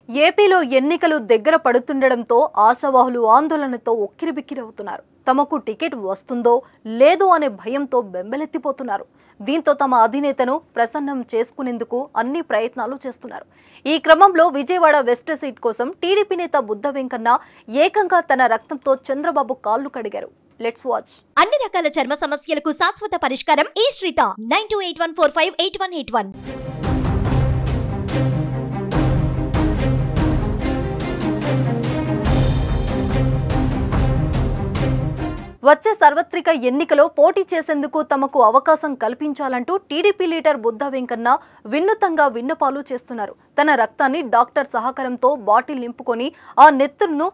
ఏపీలో ఎన్నికలు దగ్గర పడుతుండడంతో ఆశావాహులు ఆందోళనతో ఉక్కిరిబిక్కిరవుతున్నారు. తమకు టికెట్ వస్తుందో లేదో అనే భయంతో బెంబెలెత్తిపోతున్నారు. దీంతో తమ అధినేతను ప్రసన్నం చేసుకునేందుకు అన్ని ప్రయత్నాలు చేస్తున్నారు. ఈ క్రమంలో విజయవాడ వెస్ట్ సీట్ కోసం టీడీపీ నేత బుద్ధ వెంకన్న ఏకంగా తన రక్తంతో చంద్రబాబు కాళ్లు కడిగారు. Let's watch. అన్ని రకాల చర్మ సమస్యలకు శాశ్వత పరిష్కారం ఈ శ్రీత 9281458181. వచ్చే సార్వత్రిక ఎన్నికలో పోటీ చేసేందుకు తమకు అవకాశం కల్పించాలంటూ టీడీపీ లీడర్ బుద్ధ వెంకన్న వినూతంగా విన్నపాలు చేస్తున్నారు. తన రక్తాన్ని డాక్టర్ సహకారంతో బాటిల్ నింపుకొని ఆ నెత్తురును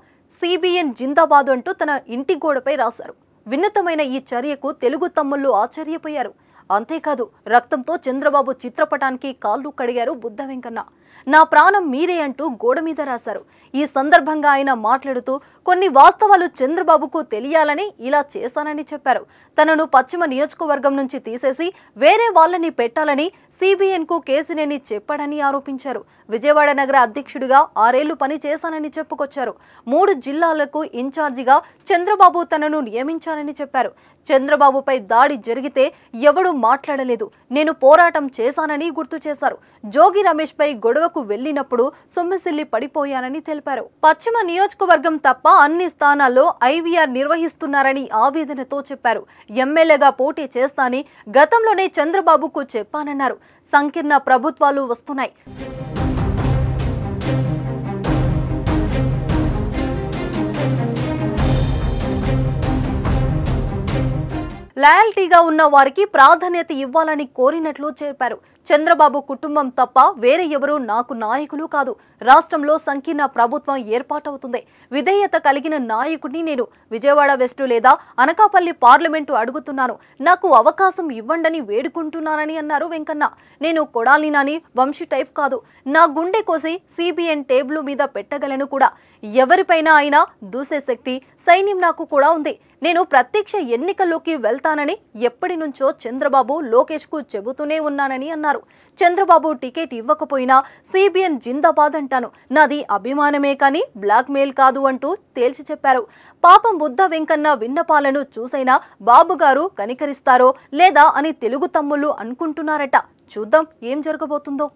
సిబిఎన్ జిందాబాద్ అంటూ తన ఇంటి గోడపై రాశారు. వినూతమైన ఈ చర్యకు తెలుగు తమ్ముళ్లు ఆశ్చర్యపోయారు. అంతేకాదు రక్తంతో చంద్రబాబు చిత్రపటానికి కాళ్లు కడిగారు బుద్ధ వెంకన్న. నా ప్రాణం మీరే అంటూ గోడ మీద రాశారు. ఈ సందర్భంగా ఆయన మాట్లాడుతూ కొన్ని వాస్తవాలు చంద్రబాబుకు తెలియాలని ఇలా చేశానని చెప్పారు. తనను పశ్చిమ నియోజకవర్గం నుంచి తీసేసి వేరే వాళ్ళని పెట్టాలని సిబిఎన్ కు కేసినేని చెప్పాడని ఆరోపించారు. విజయవాడ నగర అధ్యక్షుడిగా 6 ఏళ్లు పని చేశానని చెప్పుకొచ్చారు. 3 జిల్లాలకు ఇన్ఛార్జిగా చంద్రబాబు తనను నియమించారని చెప్పారు. చంద్రబాబుపై దాడి జరిగితే ఎవడూ మాట్లాడలేదు, నేను పోరాటం చేశానని గుర్తు చేశారు. జోగి రమేష్ పై గొడవకు వెళ్లినప్పుడు సొమ్మిసిల్లి పడిపోయానని తెలిపారు. పశ్చిమ నియోజకవర్గం తప్ప అన్ని స్థానాల్లో ఐవీఆర్ నిర్వహిస్తున్నారని ఆవేదనతో చెప్పారు. ఎమ్మెల్యేగా పోటీ చేస్తానని గతంలోనే చంద్రబాబుకు చెప్పానన్నారు. సంకీర్ణ ప్రభుత్వాలు వస్తున్నాయి. లాయల్టీగా ఉన్న వారికి ప్రాధాన్యత ఇవ్వాలని కోరినట్లు చెప్పారు. చంద్రబాబు కుటుంబం తప్ప వేరే ఎవరూ నాకు నాయకులు కాదు. రాష్ట్రంలో సంకీర్ణ ప్రభుత్వం ఏర్పాటవుతుంది. విధేయత కలిగిన నాయకుడిని నేను. విజయవాడ వెస్ట్ లేదా అనకాపల్లి పార్లమెంటు అడుగుతున్నాను. నాకు అవకాశం ఇవ్వండని వేడుకుంటున్నానని అన్నారు వెంకన్న. నేను కొడాలి నాని వంశీ టైప్ కాదు. నా గుండె కోసి సిబిఎన్ టేబుల్ మీద పెట్టగలను కూడా. ఎవరిపైనా అయినా దూసే శక్తి సైన్యం నాకు కూడా ఉంది. నేను ప్రత్యక్ష ఎన్నికల్లోకి వెళ్తానని ఎప్పటి నుంచో చంద్రబాబు లోకేష్ కు చెబుతూనే ఉన్నానని అన్నారు. చంద్రబాబు టికెట్ ఇవ్వకపోయినా సిబిఎన్ జిందాబాద్ అంటాను. నాది అభిమానమే కానీ బ్లాక్ మెయిల్ కాదు అంటూ తేల్చి చెప్పారు. పాపం బుద్ధ వెంకన్న విన్నపాలను చూసైనా బాబు గారు కనికరిస్తారో లేదా అని తెలుగు తమ్ముళ్లు అనుకుంటున్నారట. చూద్దాం ఏం జరగబోతుందో.